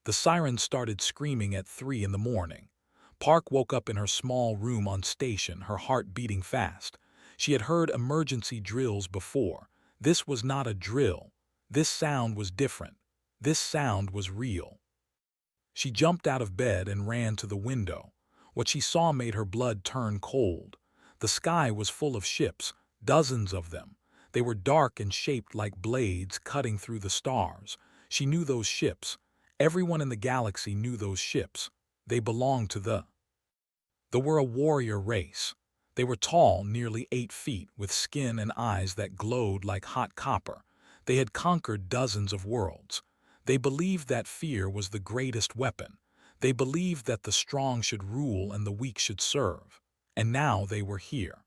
The siren started screaming at 3 in the morning. Park woke up in her small room on station, her heart beating fast. She had heard emergency drills before. This was not a drill. This sound was different. This sound was real. She jumped out of bed and ran to the window. What she saw made her blood turn cold. The sky was full of ships, dozens of them. They were dark and shaped like blades cutting through the stars. She knew those ships. Everyone in the galaxy knew those ships. They belonged to They were a warrior race. They were tall, nearly 8 feet, with skin and eyes that glowed like hot copper. They had conquered dozens of worlds. They believed that fear was the greatest weapon. They believed that the strong should rule and the weak should serve. And now they were here.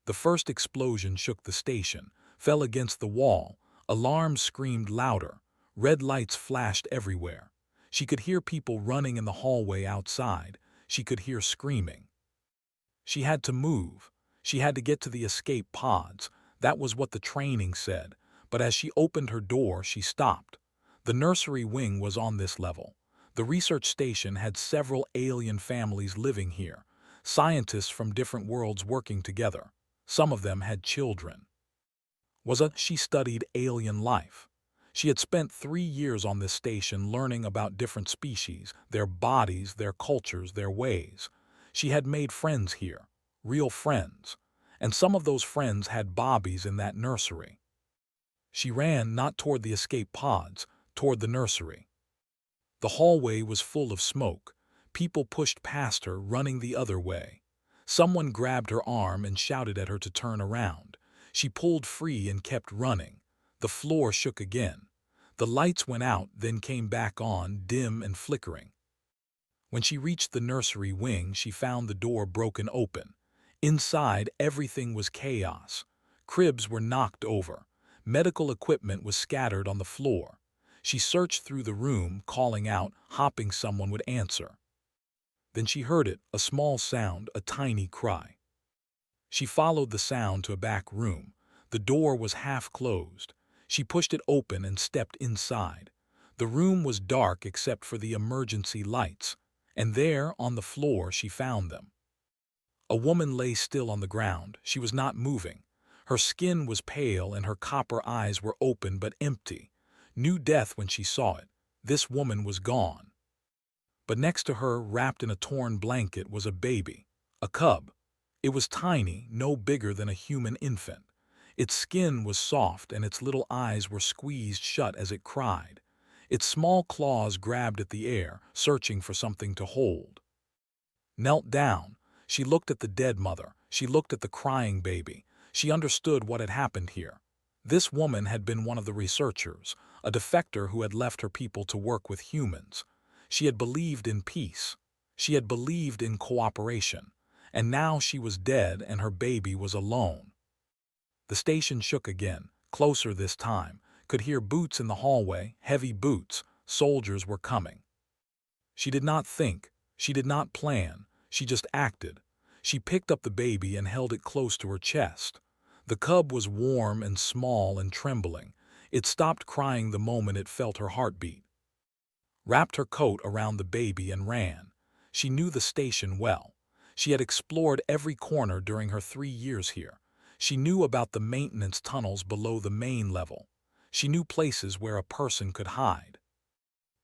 The first explosion shook the station, fell against the wall. Alarms screamed louder. Red lights flashed everywhere. She could hear people running in the hallway outside. She could hear screaming. She had to move. She had to get to the escape pods. That was what the training said. But as she opened her door, she stopped. The nursery wing was on this level. The research station had several alien families living here, scientists from different worlds working together. Some of them had children. She studied alien life. She had spent 3 years on this station learning about different species, their bodies, their cultures, their ways. She had made friends here, real friends, and some of those friends had Bobbies in that nursery. She ran not toward the escape pods, toward the nursery. The hallway was full of smoke. People pushed past her, running the other way. Someone grabbed her arm and shouted at her to turn around. She pulled free and kept running. The floor shook again. The lights went out, then came back on, dim and flickering. When she reached the nursery wing, she found the door broken open. Inside, everything was chaos. Cribs were knocked over. Medical equipment was scattered on the floor. She searched through the room, calling out, hoping someone would answer. Then she heard it, a small sound, a tiny cry. She followed the sound to a back room. The door was half closed. She pushed it open and stepped inside. The room was dark except for the emergency lights, and there, on the floor, she found them. A woman lay still on the ground. She was not moving. Her skin was pale and her copper eyes were open but empty. Knew death when she saw it. This woman was gone. But next to her, wrapped in a torn blanket, was a baby, a cub. It was tiny, no bigger than a human infant. Its skin was soft and its little eyes were squeezed shut as it cried. Its small claws grabbed at the air, searching for something to hold. Knelt down. She looked at the dead mother. She looked at the crying baby. She understood what had happened here. This woman had been one of the researchers, a defector who had left her people to work with humans. She had believed in peace. She had believed in cooperation. And now she was dead and her baby was alone. The station shook again, closer this time. Could hear boots in the hallway, heavy boots. Soldiers were coming. She did not think. She did not plan. She just acted. She picked up the baby and held it close to her chest. The cub was warm and small and trembling. It stopped crying the moment it felt her heartbeat. Wrapped her coat around the baby and ran. She knew the station well. She had explored every corner during her 3 years here. She knew about the maintenance tunnels below the main level. She knew places where a person could hide.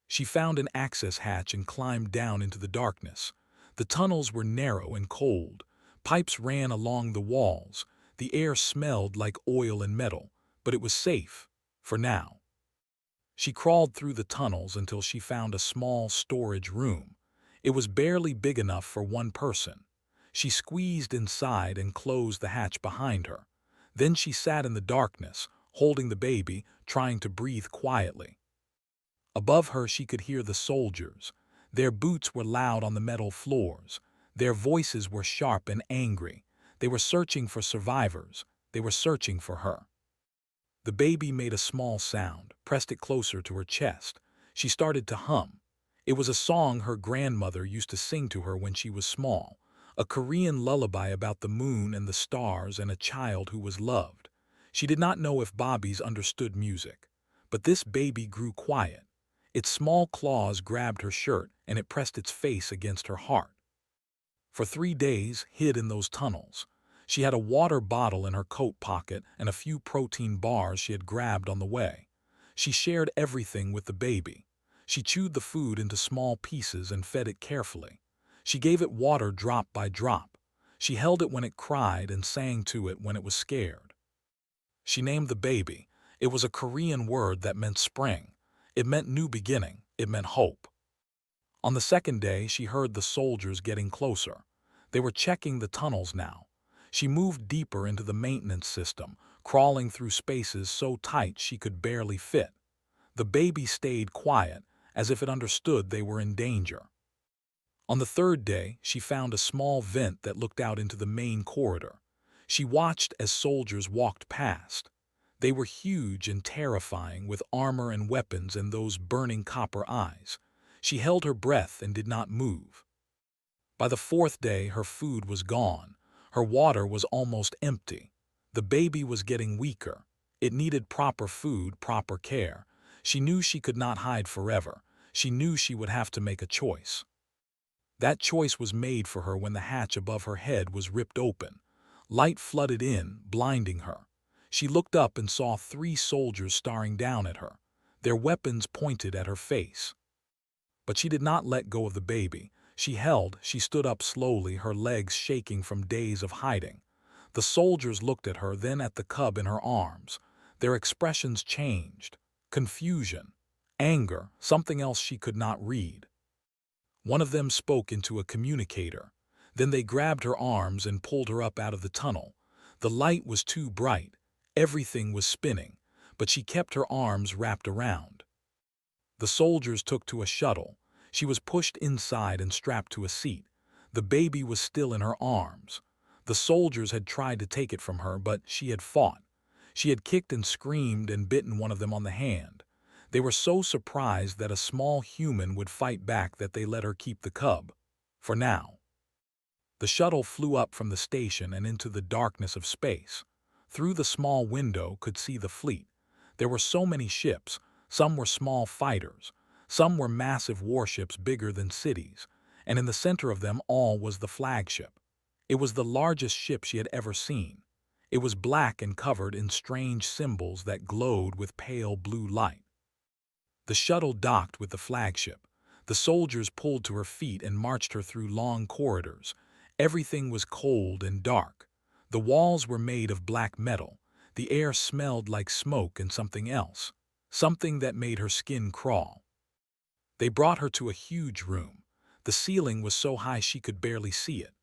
She found an access hatch and climbed down into the darkness. The tunnels were narrow and cold. Pipes ran along the walls. The air smelled like oil and metal, but it was safe, for now. She crawled through the tunnels until she found a small storage room. It was barely big enough for one person. She squeezed inside and closed the hatch behind her. Then she sat in the darkness, holding the baby, trying to breathe quietly. Above her she could hear the soldiers. Their boots were loud on the metal floors. Their voices were sharp and angry. They were searching for survivors. They were searching for her. The baby made a small sound, pressed it closer to her chest. She started to hum. It was a song her grandmother used to sing to her when she was small, a Korean lullaby about the moon and the stars and a child who was loved. She did not know if Bobbies understood music, but this baby grew quiet. Its small claws grabbed her shirt and it pressed its face against her heart. For 3 days, hid in those tunnels, she had a water bottle in her coat pocket and a few protein bars she had grabbed on the way. She shared everything with the baby. She chewed the food into small pieces and fed it carefully. She gave it water drop by drop. She held it when it cried and sang to it when it was scared. She named the baby. It was a Korean word that meant spring. It meant new beginning. It meant hope. On the second day, she heard the soldiers getting closer. They were checking the tunnels now. She moved deeper into the maintenance system, crawling through spaces so tight she could barely fit. The baby stayed quiet, as if it understood they were in danger. On the third day, she found a small vent that looked out into the main corridor. She watched as soldiers walked past. They were huge and terrifying, with armor and weapons and those burning copper eyes. She held her breath and did not move. By the fourth day, her food was gone. Her water was almost empty. The baby was getting weaker. It needed proper food, proper care. She knew she could not hide forever. She knew she would have to make a choice. That choice was made for her when the hatch above her head was ripped open. Light flooded in, blinding her. She looked up and saw 3 soldiers staring down at her, their weapons pointed at her face. But she did not let go of the baby. She stood up slowly, her legs shaking from days of hiding. The soldiers looked at her, then at the cub in her arms. Their expressions changed. Confusion, anger, something else she could not read. One of them spoke into a communicator. Then they grabbed her arms and pulled her up out of the tunnel. The light was too bright. Everything was spinning, but she kept her arms wrapped around. The soldiers took to a shuttle. She was pushed inside and strapped to a seat. The baby was still in her arms. The soldiers had tried to take it from her, but she had fought. She had kicked and screamed and bitten one of them on the hand. They were so surprised that a small human would fight back that they let her keep the cub. For now. The shuttle flew up from the station and into the darkness of space. Through the small window could see the fleet. There were so many ships. Some were small fighters. Some were massive warships bigger than cities. And in the center of them all was the flagship. It was the largest ship she had ever seen. It was black and covered in strange symbols that glowed with pale blue light. The shuttle docked with the flagship. The soldiers pulled to her feet and marched her through long corridors. Everything was cold and dark. The walls were made of black metal. The air smelled like smoke and something else, something that made her skin crawl. They brought her to a huge room. The ceiling was so high she could barely see it.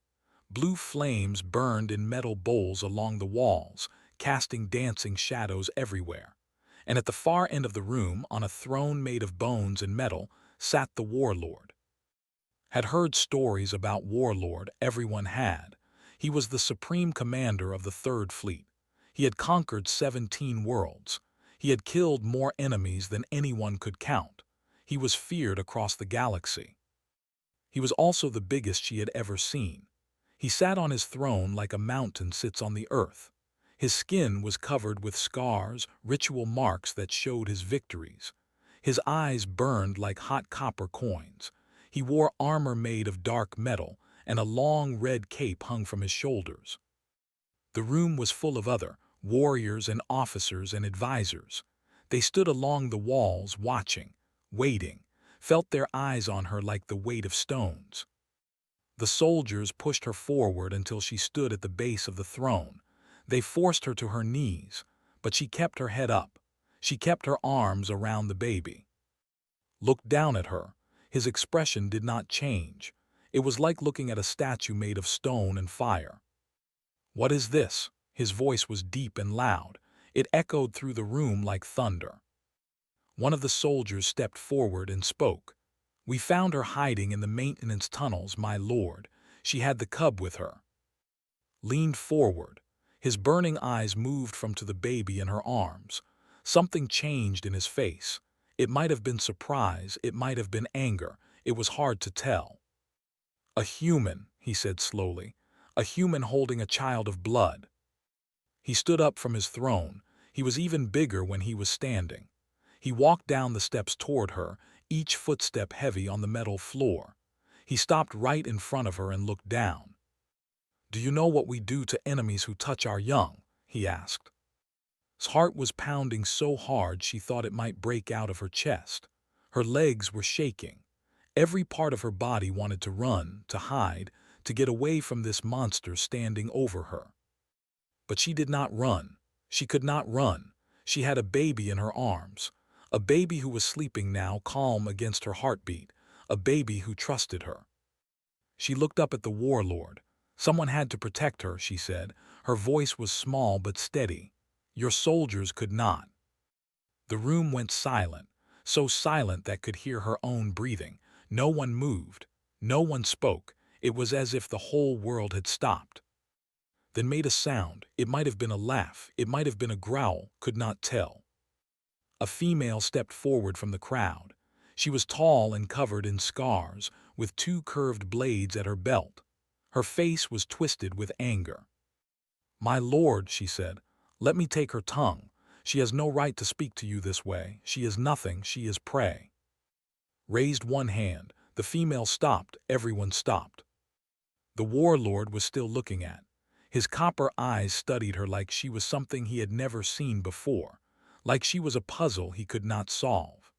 Blue flames burned in metal bowls along the walls, casting dancing shadows everywhere. And at the far end of the room, on a throne made of bones and metal, sat the warlord. Had heard stories about warlord, everyone had. He was the supreme commander of the Third Fleet. He had conquered 17 worlds. He had killed more enemies than anyone could count. He was feared across the galaxy. He was also the biggest she had ever seen. He sat on his throne like a mountain sits on the earth. His skin was covered with scars, ritual marks that showed his victories. His eyes burned like hot copper coins. He wore armor made of dark metal, and a long red cape hung from his shoulders. The room was full of other warriors and officers and advisors. They stood along the walls, watching, waiting, felt their eyes on her like the weight of stones. The soldiers pushed her forward until she stood at the base of the throne. They forced her to her knees, but she kept her head up. She kept her arms around the baby. Looked down at her. His expression did not change. It was like looking at a statue made of stone and fire. "What is this?" His voice was deep and loud. It echoed through the room like thunder. One of the soldiers stepped forward and spoke. "We found her hiding in the maintenance tunnels, my lord. She had the cub with her." Leaned forward. His burning eyes moved from to the baby in her arms. Something changed in his face. It might have been surprise, it might have been anger. It was hard to tell. "A human," he said slowly. "A human holding a child of blood." He stood up from his throne. He was even bigger when he was standing. He walked down the steps toward her. each footstep heavy on the metal floor. He stopped right in front of her and looked down. "Do you know what we do to enemies who touch our young?" he asked. His heart was pounding so hard she thought it might break out of her chest. Her legs were shaking. Every part of her body wanted to run, to hide, to get away from this monster standing over her. But she did not run. She could not run. She had a baby in her arms. A baby who was sleeping now, calm against her heartbeat. A baby who trusted her. She looked up at the warlord. "Someone had to protect her," she said. Her voice was small but steady. "Your soldiers could not." The room went silent, so silent that could hear her own breathing. No one moved. No one spoke. It was as if the whole world had stopped. Then made a sound. It might have been a laugh. It might have been a growl. Could not tell. A female stepped forward from the crowd. She was tall and covered in scars, with two curved blades at her belt. Her face was twisted with anger. "My lord," she said, "let me take her tongue. She has no right to speak to you this way. She is nothing. She is prey." Raised one hand. The female stopped. Everyone stopped. The warlord was still looking at. His copper eyes studied her like she was something he had never seen before, like she was a puzzle he could not solve.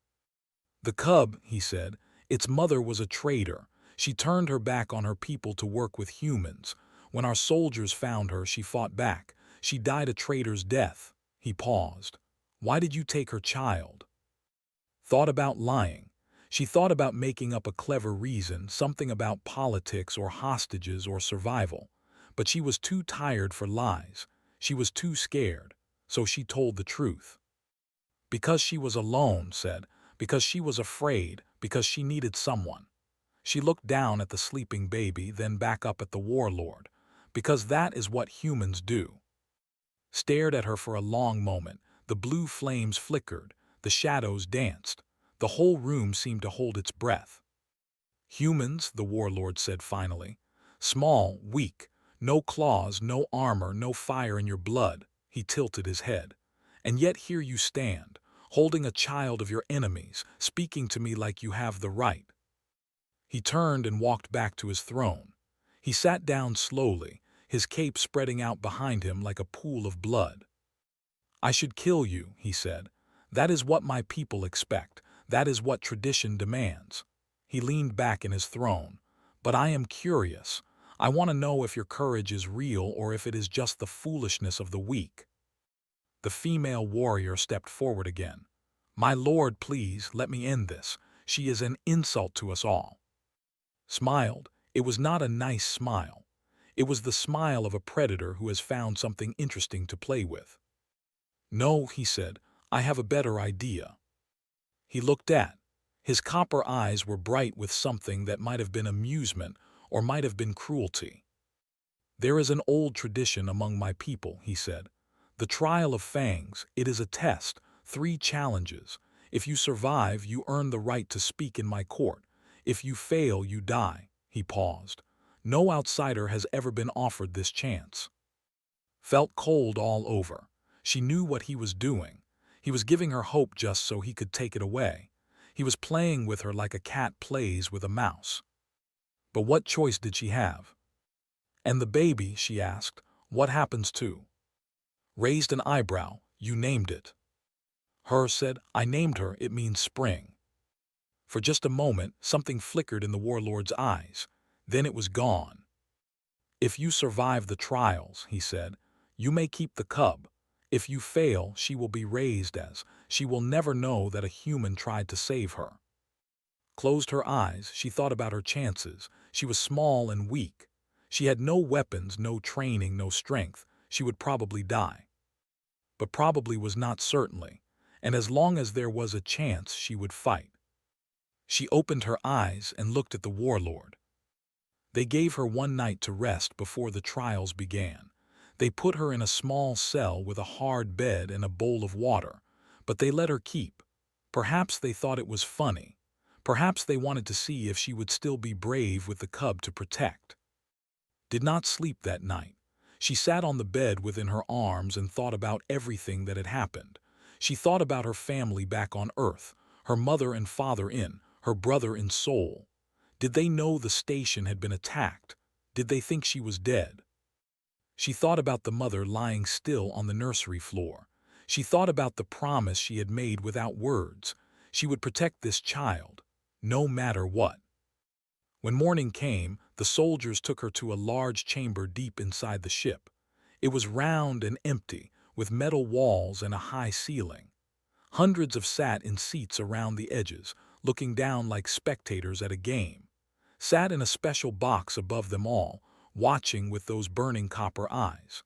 "The cub," he said, "its mother was a traitor. She turned her back on her people to work with humans. When our soldiers found her, she fought back. She died a traitor's death." He paused. "Why did you take her child?" Thought about lying. She thought about making up a clever reason, something about politics or hostages or survival. But she was too tired for lies. She was too scared. So she told the truth. Because she was alone, said, because she was afraid, because she needed someone. She looked down at the sleeping baby, then back up at the warlord. Because that is what humans do. Stared at her for a long moment. The blue flames flickered. The shadows danced. The whole room seemed to hold its breath. "Humans," the warlord said finally. "Small, weak, no claws, no armor, no fire in your blood." He tilted his head. "And yet here you stand, holding a child of your enemies, speaking to me like you have the right." He turned and walked back to his throne. He sat down slowly, his cape spreading out behind him like a pool of blood. "I should kill you," he said. "That is what my people expect. That is what tradition demands." He leaned back in his throne. "But I am curious. I want to know if your courage is real or if it is just the foolishness of the weak." The female warrior stepped forward again. "My lord, please, let me end this. She is an insult to us all." Smiled. It was not a nice smile. It was the smile of a predator who has found something interesting to play with. "No," he said, "I have a better idea." He looked at. His copper eyes were bright with something that might have been amusement or might have been cruelty. "There is an old tradition among my people," he said. "The trial of fangs. It is a test, 3 challenges. If you survive, you earn the right to speak in my court. If you fail, you die." He paused. No outsider has ever been offered this chance. Felt cold all over. She knew what he was doing. He was giving her hope just so he could take it away. He was playing with her like a cat plays with a mouse. But what choice did she have? "And the baby," she asked, "what happens to?" Raised an eyebrow. "You named it." Her said, "I named her, it means spring." For just a moment, something flickered in the warlord's eyes. Then it was gone. "If you survive the trials," he said, "you may keep the cub. If you fail, she will be raised as, she will never know that a human tried to save her." Closed her eyes, she thought about her chances. She was small and weak. She had no weapons, no training, no strength. She would probably die. But probably was not certainly, and as long as there was a chance, she would fight. She opened her eyes and looked at the warlord. They gave her one night to rest before the trials began. They put her in a small cell with a hard bed and a bowl of water, but they let her keep. Perhaps they thought it was funny. Perhaps they wanted to see if she would still be brave with the cub to protect. Did not sleep that night. She sat on the bed within her arms and thought about everything that had happened. She thought about her family back on Earth, her mother and father in, her brother in soul. Did they know the station had been attacked? Did they think she was dead? She thought about the mother lying still on the nursery floor. She thought about the promise she had made without words. She would protect this child, no matter what. When morning came, the soldiers took her to a large chamber deep inside the ship. It was round and empty, with metal walls and a high ceiling. Hundreds of sat in seats around the edges, looking down like spectators at a game. Sat in a special box above them all, watching with those burning copper eyes.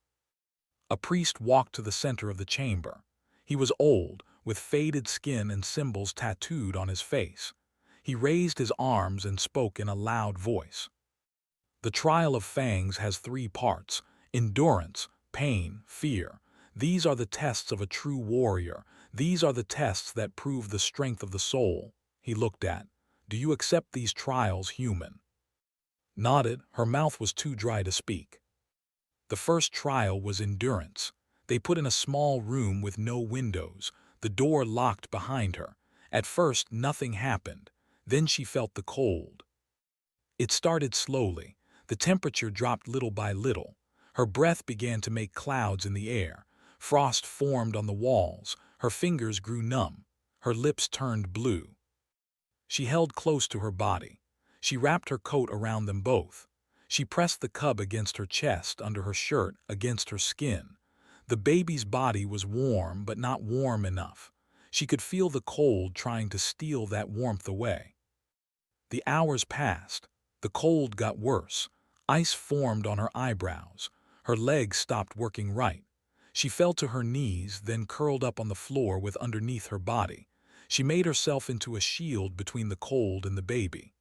A priest walked to the center of the chamber. He was old, with faded skin and symbols tattooed on his face. He raised his arms and spoke in a loud voice. The trial of Fangs has 3 parts: endurance, pain, fear. These are the tests of a true warrior. These are the tests that prove the strength of the soul. He looked at. Do you accept these trials, human? Nodded. Her mouth was too dry to speak. The first trial was endurance. They put in a small room with no windows, the door locked behind her. At first, nothing happened. Then she felt the cold. It started slowly. The temperature dropped little by little. Her breath began to make clouds in the air. Frost formed on the walls. Her fingers grew numb. Her lips turned blue. She held close to her body. She wrapped her coat around them both. She pressed the cub against her chest, under her shirt, against her skin. The baby's body was warm, but not warm enough. She could feel the cold trying to steal that warmth away. The hours passed. The cold got worse. Ice formed on her eyebrows. Her legs stopped working right. She fell to her knees, then curled up on the floor with underneath her body. She made herself into a shield between the cold and the baby.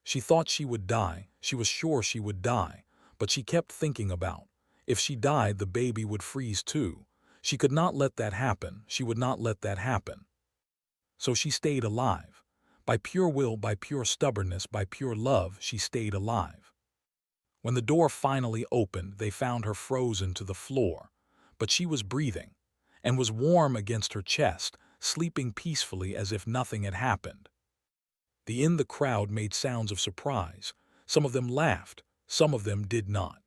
She thought she would die. She was sure she would die. But she kept thinking about, if she died, the baby would freeze too. She could not let that happen. She would not let that happen. So she stayed alive. By pure will, by pure stubbornness, by pure love, she stayed alive. When the door finally opened, they found her frozen to the floor. But she was breathing, and was warm against her chest, sleeping peacefully as if nothing had happened. The crowd made sounds of surprise. Some of them laughed, some of them did not.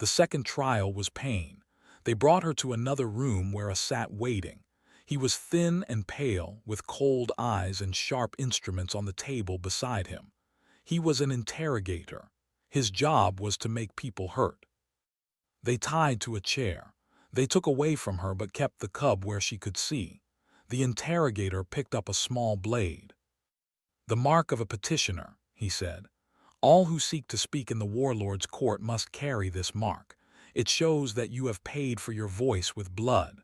The second trial was pain. They brought her to another room where a sat waiting. He was thin and pale, with cold eyes and sharp instruments on the table beside him. He was an interrogator. His job was to make people hurt. They tied to a chair. They took away from her but kept the cub where she could see. The interrogator picked up a small blade. The mark of a petitioner, he said. All who seek to speak in the warlord's court must carry this mark. It shows that you have paid for your voice with blood.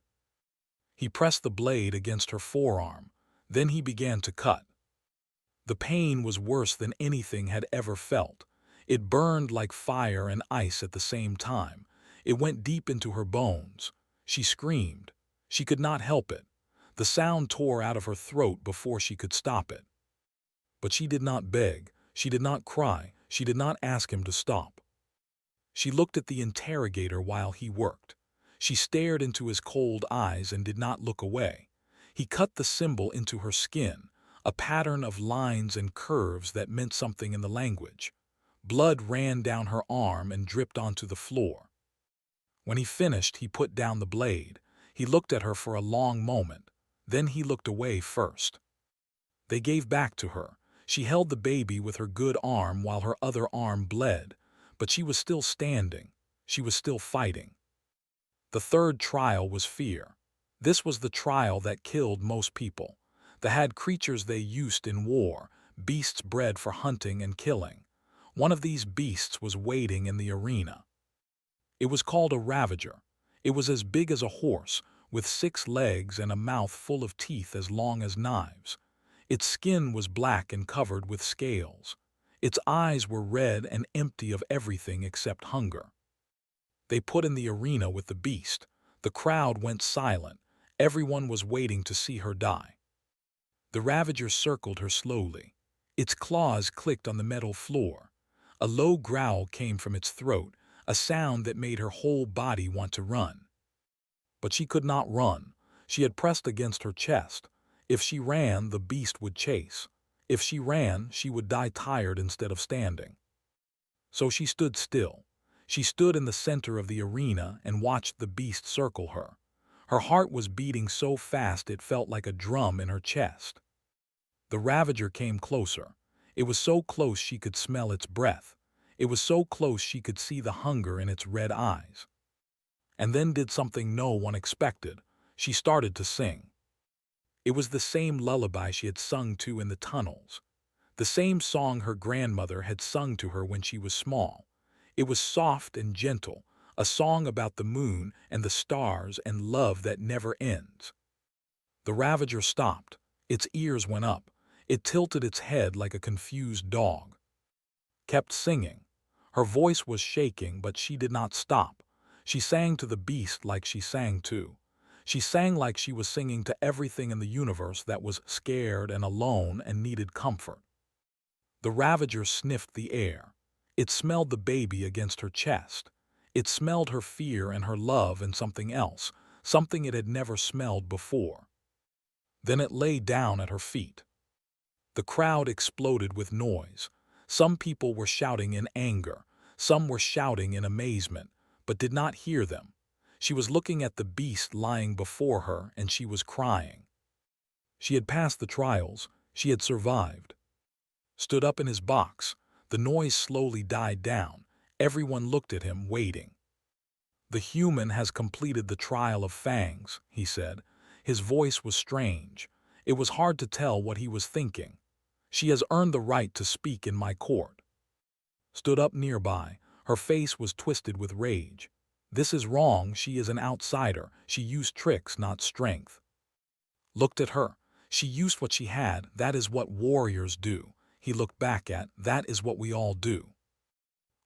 He pressed the blade against her forearm. Then he began to cut. The pain was worse than anything had ever felt. It burned like fire and ice at the same time. It went deep into her bones. She screamed. She could not help it. The sound tore out of her throat before she could stop it. But she did not beg. She did not cry. She did not ask him to stop. She looked at the interrogator while he worked. She stared into his cold eyes and did not look away. He cut the symbol into her skin, a pattern of lines and curves that meant something in the language. Blood ran down her arm and dripped onto the floor. When he finished, he put down the blade. He looked at her for a long moment. Then he looked away first. They gave back to her. She held the baby with her good arm while her other arm bled, but she was still standing. She was still fighting. The third trial was fear. This was the trial that killed most people. They had creatures they used in war, beasts bred for hunting and killing. One of these beasts was waiting in the arena. It was called a ravager. It was as big as a horse, with 6 legs and a mouth full of teeth as long as knives. Its skin was black and covered with scales. Its eyes were red and empty of everything except hunger. They put in the arena with the beast. The crowd went silent. Everyone was waiting to see her die. The ravager circled her slowly. Its claws clicked on the metal floor. A low growl came from its throat, a sound that made her whole body want to run. But she could not run. She had pressed against her chest. If she ran, the beast would chase. If she ran, she would die tired instead of standing. So she stood still. She stood in the center of the arena and watched the beast circle her. Her heart was beating so fast it felt like a drum in her chest. The Ravager came closer. It was so close she could smell its breath. It was so close she could see the hunger in its red eyes. And then did something no one expected. She started to sing. It was the same lullaby she had sung to in the tunnels. The same song her grandmother had sung to her when she was small. It was soft and gentle, a song about the moon and the stars and love that never ends. The Ravager stopped. Its ears went up. It tilted its head like a confused dog. Kept singing. Her voice was shaking, but she did not stop. She sang to the beast like she sang too. She sang like she was singing to everything in the universe that was scared and alone and needed comfort. The Ravager sniffed the air. It smelled the baby against her chest. It smelled her fear and her love and something else, something it had never smelled before. Then it lay down at her feet. The crowd exploded with noise. Some people were shouting in anger. Some were shouting in amazement, but did not hear them. She was looking at the beast lying before her, and she was crying. She had passed the trials. She had survived. Stood up in his box. The noise slowly died down. Everyone looked at him, waiting. "The human has completed the trial of fangs," he said. His voice was strange. It was hard to tell what he was thinking. "She has earned the right to speak in my court." Stood up nearby. Her face was twisted with rage. "This is wrong. She is an outsider. She used tricks, not strength." Looked at her. She used what she had. That is what warriors do. He looked back at, "That is what we all do."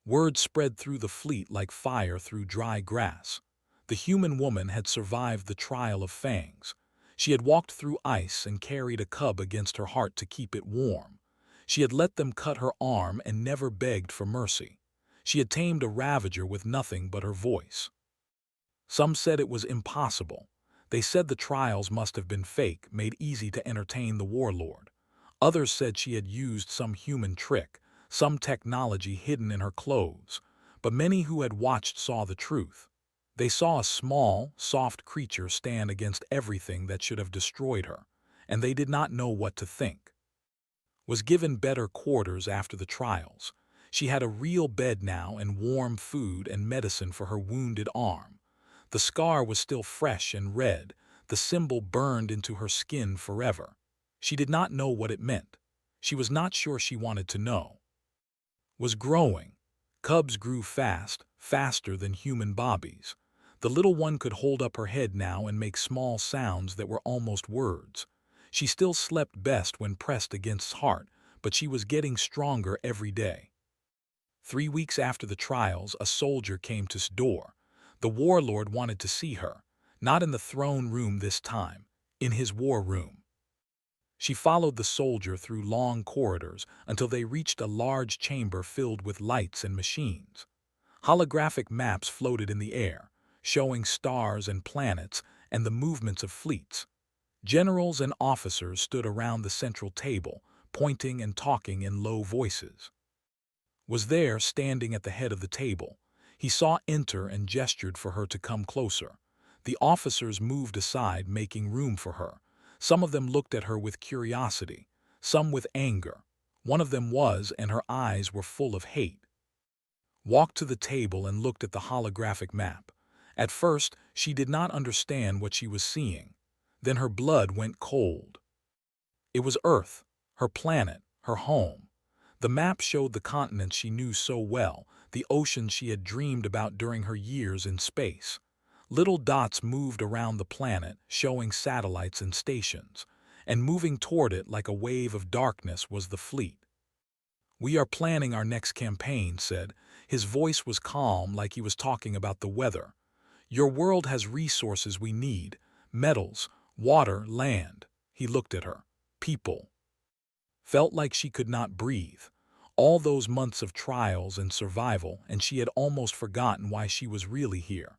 Word spread through the fleet like fire through dry grass. The human woman had survived the trial of fangs. She had walked through ice and carried a cub against her heart to keep it warm. She had let them cut her arm and never begged for mercy. She had tamed a Ravager with nothing but her voice. Some said it was impossible. They said the trials must have been fake, made easy to entertain the warlord. Others said she had used some human trick, some technology hidden in her clothes. But many who had watched saw the truth. They saw a small, soft creature stand against everything that should have destroyed her, and they did not know what to think. Was given better quarters after the trials. She had a real bed now and warm food and medicine for her wounded arm. The scar was still fresh and red, the symbol burned into her skin forever. She did not know what it meant. She was not sure she wanted to know. Was growing. Cubs grew fast, faster than human bobbies. The little one could hold up her head now and make small sounds that were almost words. She still slept best when pressed against heart, but she was getting stronger every day. 3 weeks after the trials, a soldier came to his door. The warlord wanted to see her, not in the throne room this time, in his war room. She followed the soldier through long corridors until they reached a large chamber filled with lights and machines. Holographic maps floated in the air, showing stars and planets and the movements of fleets. Generals and officers stood around the central table, pointing and talking in low voices. Was there, standing at the head of the table. He saw enter and gestured for her to come closer. The officers moved aside, making room for her. Some of them looked at her with curiosity, some with anger. One of them was, and her eyes were full of hate. Walked to the table and looked at the holographic map. At first, she did not understand what she was seeing. Then her blood went cold. It was Earth, her planet, her home. The map showed the continents she knew so well, the oceans she had dreamed about during her years in space. Little dots moved around the planet, showing satellites and stations, and moving toward it like a wave of darkness was the fleet. "We are planning our next campaign," said. His voice was calm, like he was talking about the weather. "Your world has resources we need, metals, water, land." He looked at her. "People." Felt like she could not breathe. All those months of trials and survival, and she had almost forgotten why she was really here.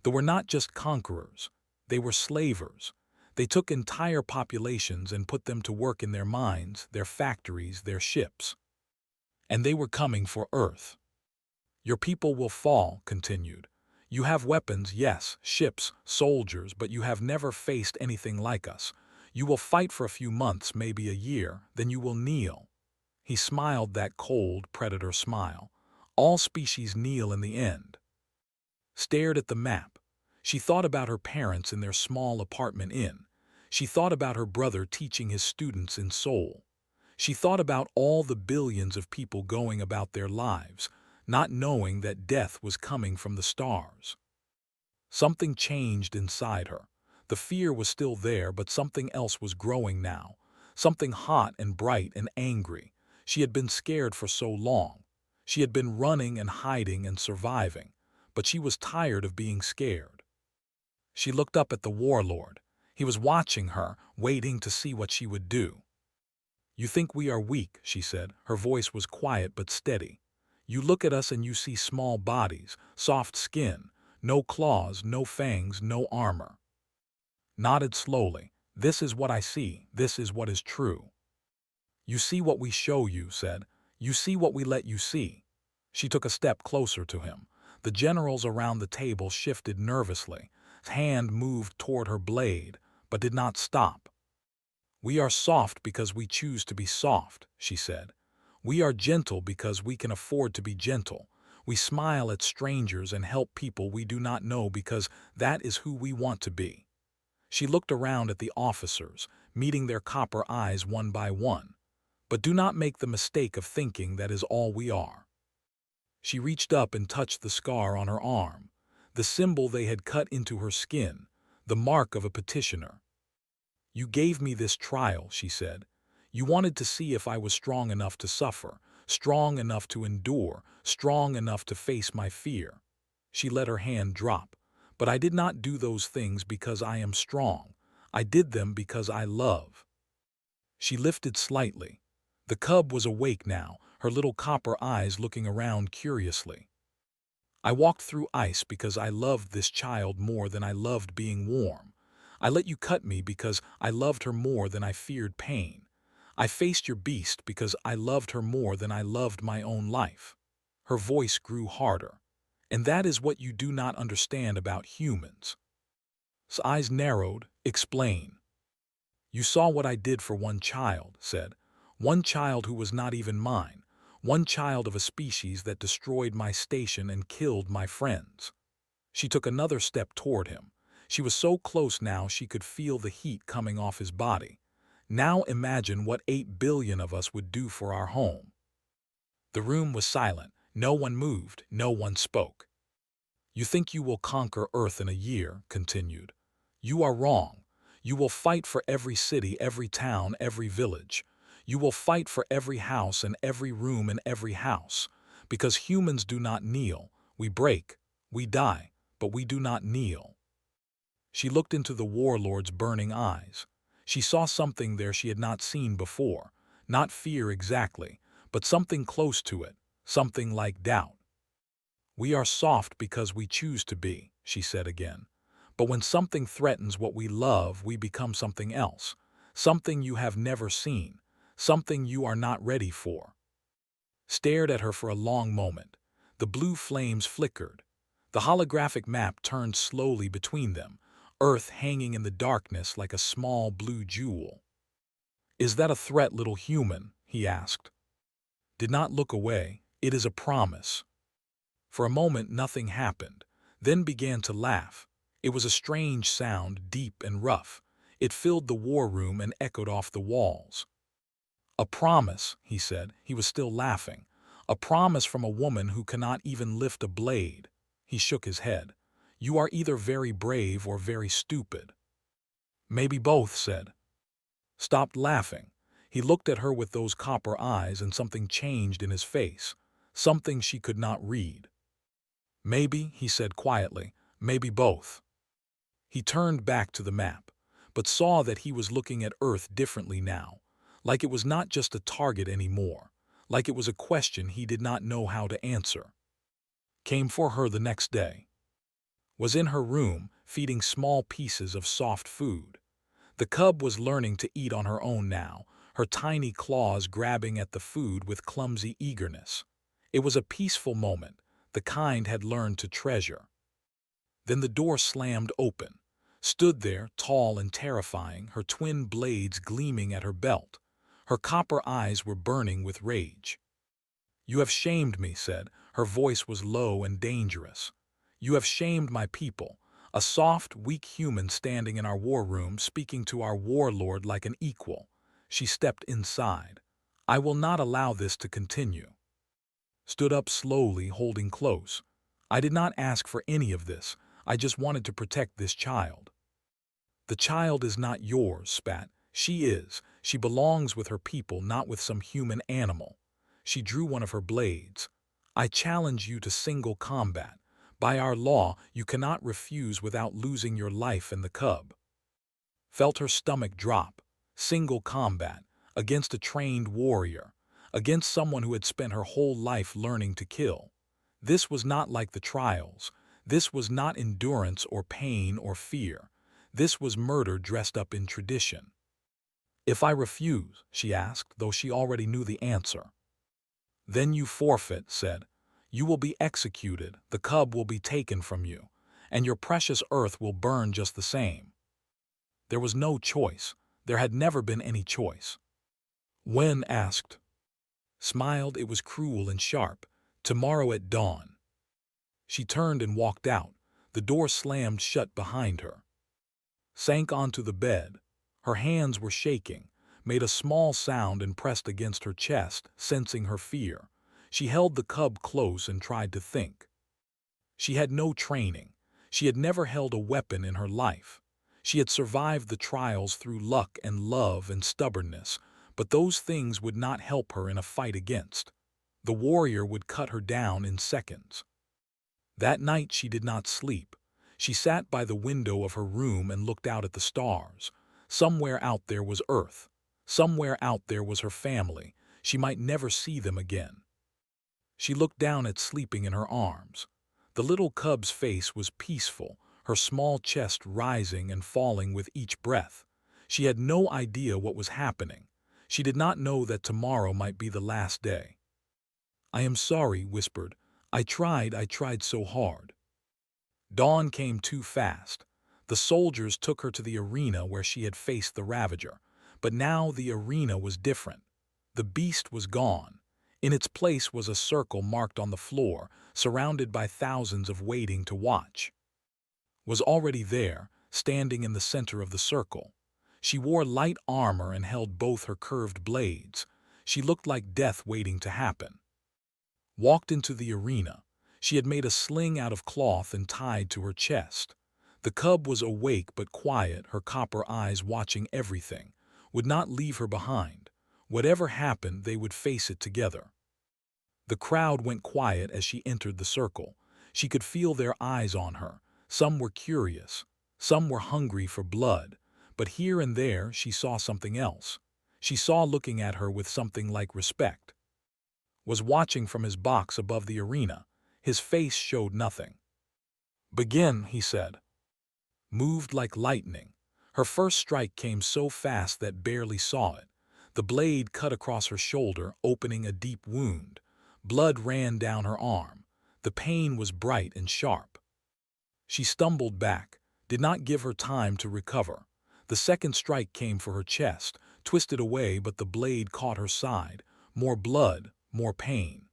They were not just conquerors. They were slavers. They took entire populations and put them to work in their mines, their factories, their ships. And they were coming for Earth. Your people will fall, continued. You have weapons, yes, ships, soldiers, but you have never faced anything like us. You will fight for a few months, maybe a year, then you will kneel. He smiled that cold predator smile. All species kneel in the end. Stared at the map. She thought about her parents in their small apartment inn. She thought about her brother teaching his students in Seoul. She thought about all the billions of people going about their lives, not knowing that death was coming from the stars. Something changed inside her. The fear was still there, but something else was growing now. Something hot and bright and angry. She had been scared for so long. She had been running and hiding and surviving, but she was tired of being scared. She looked up at the warlord. He was watching her, waiting to see what she would do. You think we are weak, she said. Her voice was quiet but steady. You look at us and you see small bodies, soft skin, no claws, no fangs, no armor. Nodded slowly. This is what I see. This is what is true. You see what we show you, said. You see what we let you see. She took a step closer to him. The generals around the table shifted nervously. His hand moved toward her blade, but did not stop. We are soft because we choose to be soft, she said. We are gentle because we can afford to be gentle. We smile at strangers and help people we do not know because that is who we want to be. She looked around at the officers, meeting their copper eyes one by one. But do not make the mistake of thinking that is all we are. She reached up and touched the scar on her arm, the symbol they had cut into her skin, the mark of a petitioner. You gave me this trial, she said. You wanted to see if I was strong enough to suffer, strong enough to endure, strong enough to face my fear. She let her hand drop. But I did not do those things because I am strong. I did them because I love. She lifted slightly. The cub was awake now, her little copper eyes looking around curiously. I walked through ice because I loved this child more than I loved being warm. I let you cut me because I loved her more than I feared pain. I faced your beast because I loved her more than I loved my own life. Her voice grew harder. And that is what you do not understand about humans. His eyes narrowed. Explain. You saw what I did for one child, said. One child who was not even mine. One child of a species that destroyed my station and killed my friends. She took another step toward him. She was so close now she could feel the heat coming off his body. Now imagine what 8 billion of us would do for our home. The room was silent. No one moved. No one spoke. You think you will conquer Earth in a year, continued. You are wrong. You will fight for every city, every town, every village. You will fight for every house and every room in every house. Because humans do not kneel. We break. We die. But we do not kneel. She looked into the warlord's burning eyes. She saw something there she had not seen before. Not fear exactly, but something close to it. Something like doubt. We are soft because we choose to be, she said again. But when something threatens what we love, we become something else. Something you have never seen. Something you are not ready for. Stared at her for a long moment. The blue flames flickered. The holographic map turned slowly between them, Earth hanging in the darkness like a small blue jewel. Is that a threat, little human? He asked. Did not look away. It is a promise. For a moment nothing happened, then began to laugh. It was a strange sound, deep and rough. It filled the war room and echoed off the walls. A promise, he said. He was still laughing. A promise from a woman who cannot even lift a blade. He shook his head. You are either very brave or very stupid. Maybe both, said. Stopped laughing. He looked at her with those copper eyes and something changed in his face. Something she could not read. Maybe, he said quietly, maybe both. He turned back to the map, but saw that he was looking at Earth differently now, like it was not just a target anymore, like it was a question he did not know how to answer. Came for her the next day. Was in her room, feeding small pieces of soft food. The cub was learning to eat on her own now, her tiny claws grabbing at the food with clumsy eagerness. It was a peaceful moment, the kind had learned to treasure. Then the door slammed open. Stood there, tall and terrifying, her twin blades gleaming at her belt. Her copper eyes were burning with rage. "You have shamed me," said. Her voice was low and dangerous. "You have shamed my people. A soft, weak human standing in our war room speaking to our warlord like an equal." She stepped inside. "I will not allow this to continue." Stood up slowly, holding close. "I did not ask for any of this. I just wanted to protect this child." "The child is not yours," spat. "She is. She belongs with her people, not with some human animal." She drew one of her blades. "I challenge you to single combat. By our law, you cannot refuse without losing your life and the cub." Felt her stomach drop. Single combat, against a trained warrior, against someone who had spent her whole life learning to kill. This was not like the trials. This was not endurance or pain or fear. This was murder dressed up in tradition. "If I refuse," she asked, though she already knew the answer. "Then you forfeit," said. "You will be executed, the cub will be taken from you, and your precious earth will burn just the same." There was no choice. There had never been any choice. "When?" asked. Smiled, it was cruel and sharp. "Tomorrow at dawn." She turned and walked out. The door slammed shut behind her. Sank onto the bed. Her hands were shaking, made a small sound and pressed against her chest, sensing her fear. She held the cub close and tried to think. She had no training. She had never held a weapon in her life. She had survived the trials through luck and love and stubbornness, but those things would not help her in a fight against. The warrior would cut her down in seconds. That night she did not sleep. She sat by the window of her room and looked out at the stars. Somewhere out there was Earth. Somewhere out there was her family. She might never see them again. She looked down at sleeping in her arms. The little cub's face was peaceful, her small chest rising and falling with each breath. She had no idea what was happening. She did not know that tomorrow might be the last day. "I am sorry," whispered. I tried so hard." Dawn came too fast. The soldiers took her to the arena where she had faced the Ravager. But now the arena was different. The beast was gone. In its place was a circle marked on the floor, surrounded by thousands of waiting to watch. Was already there, standing in the center of the circle. She wore light armor and held both her curved blades. She looked like death waiting to happen. Walked into the arena. She had made a sling out of cloth and tied to her chest. The cub was awake but quiet, her copper eyes watching everything, would not leave her behind. Whatever happened, they would face it together. The crowd went quiet as she entered the circle. She could feel their eyes on her. Some were curious. Some were hungry for blood. But here and there she saw something else. She saw looking at her with something like respect. Was watching from his box above the arena. His face showed nothing. "Begin," he said. Moved like lightning. Her first strike came so fast that barely saw it. The blade cut across her shoulder, opening a deep wound. Blood ran down her arm. The pain was bright and sharp. She stumbled back, did not give her time to recover. The second strike came for her chest, twisted away, but the blade caught her side. More blood, more pain.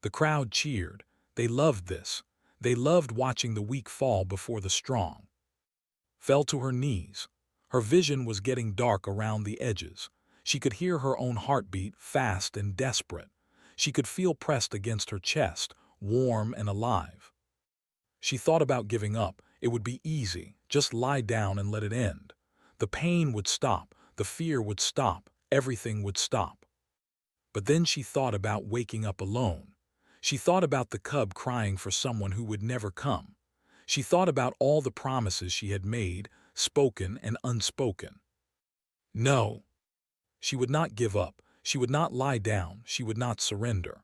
The crowd cheered. They loved this. They loved watching the weak fall before the strong. Fell to her knees. Her vision was getting dark around the edges. She could hear her own heartbeat, fast and desperate. She could feel pressed against her chest, warm and alive. She thought about giving up. It would be easy. Just lie down and let it end. The pain would stop. The fear would stop. Everything would stop. But then she thought about waking up alone. She thought about the cub crying for someone who would never come. She thought about all the promises she had made, spoken and unspoken. No. She would not give up. She would not lie down. She would not surrender.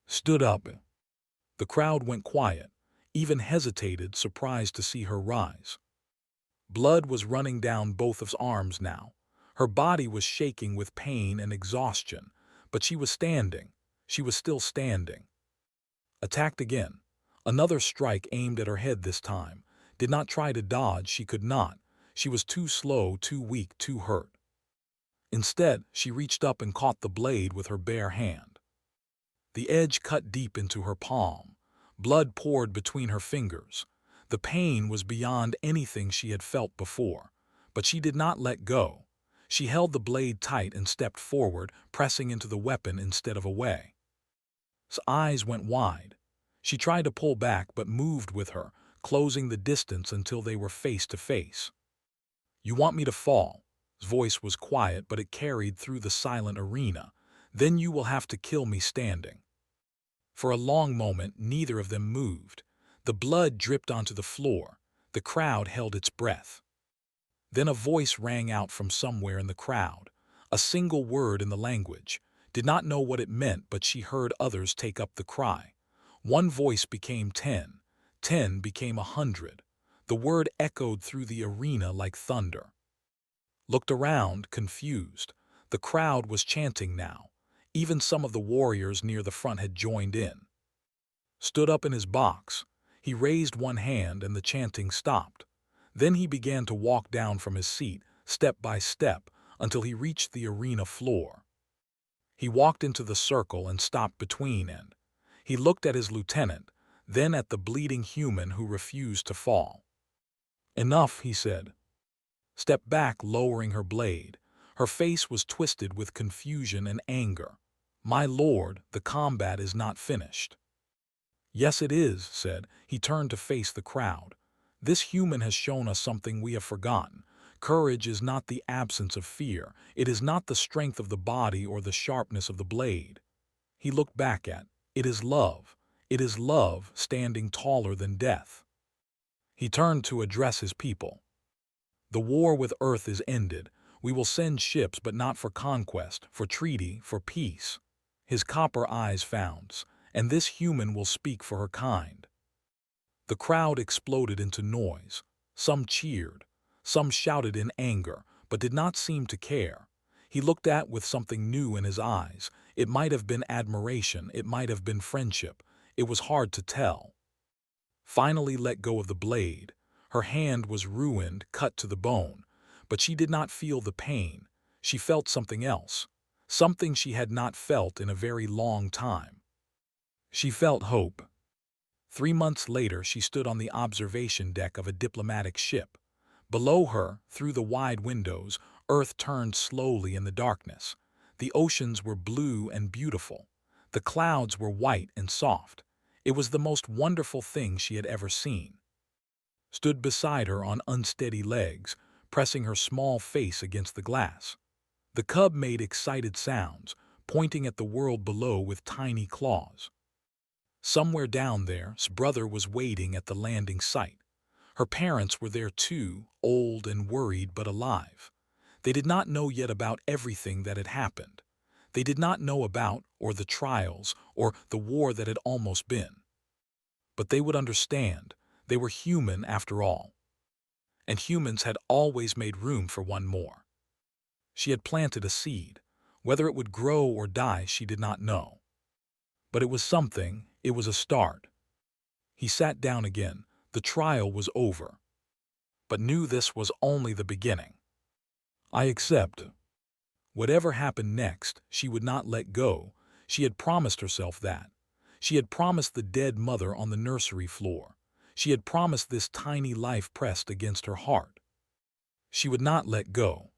Stood up. The crowd went quiet, even hesitated, surprised to see her rise. Blood was running down both of her arms now. Her body was shaking with pain and exhaustion, but she was standing. She was still standing. Attacked again. Another strike aimed at her head this time. Did not try to dodge, she could not. She was too slow, too weak, too hurt. Instead, she reached up and caught the blade with her bare hand. The edge cut deep into her palm. Blood poured between her fingers. The pain was beyond anything she had felt before, but she did not let go. She held the blade tight and stepped forward, pressing into the weapon instead of away. His eyes went wide. She tried to pull back but moved with her, closing the distance until they were face to face. "You want me to fall?" His voice was quiet, but it carried through the silent arena. "Then you will have to kill me standing." For a long moment, neither of them moved. The blood dripped onto the floor. The crowd held its breath. Then a voice rang out from somewhere in the crowd. A single word in the language. Did not know what it meant, but she heard others take up the cry. One voice became 10. 10 became 100. The word echoed through the arena like thunder. Looked around, confused. The crowd was chanting now. Even some of the warriors near the front had joined in. Stood up in his box. He raised one hand and the chanting stopped. Then he began to walk down from his seat, step by step, until he reached the arena floor. He walked into the circle and stopped between and he looked at his lieutenant, then at the bleeding human who refused to fall. "Enough," he said. Stepped back, lowering her blade. Her face was twisted with confusion and anger. "My lord, the combat is not finished." "Yes, it is," said. He turned to face the crowd. "This human has shown us something we have forgotten. Courage is not the absence of fear. It is not the strength of the body or the sharpness of the blade." He looked back at, "It is love. It is love standing taller than death." He turned to address his people. "The war with Earth is ended. We will send ships, but not for conquest, for treaty, for peace." His copper eyes found, "And this human will speak for her kind." The crowd exploded into noise. Some cheered. Some shouted in anger, but did not seem to care. He looked at with something new in his eyes. It might have been admiration, it might have been friendship. It was hard to tell. Finally let go of the blade. Her hand was ruined, cut to the bone. But she did not feel the pain. She felt something else. Something she had not felt in a very long time. She felt hope. 3 months later, she stood on the observation deck of a diplomatic ship. Below her, through the wide windows, Earth turned slowly in the darkness. The oceans were blue and beautiful. The clouds were white and soft. It was the most wonderful thing she had ever seen. Stood beside her on unsteady legs, pressing her small face against the glass. The cub made excited sounds, pointing at the world below with tiny claws. Somewhere down there, his brother was waiting at the landing site. Her parents were there too, old and worried but alive. They did not know yet about everything that had happened. They did not know about, or the trials, or the war that had almost been. But they would understand. They were human after all. And humans had always made room for one more. She had planted a seed. Whether it would grow or die, she did not know. But it was something. It was a start. He sat down again. The trial was over. But knew this was only the beginning. "I accept." Whatever happened next, she would not let go. She had promised herself that. She had promised the dead mother on the nursery floor. She had promised this tiny life pressed against her heart. She would not let go.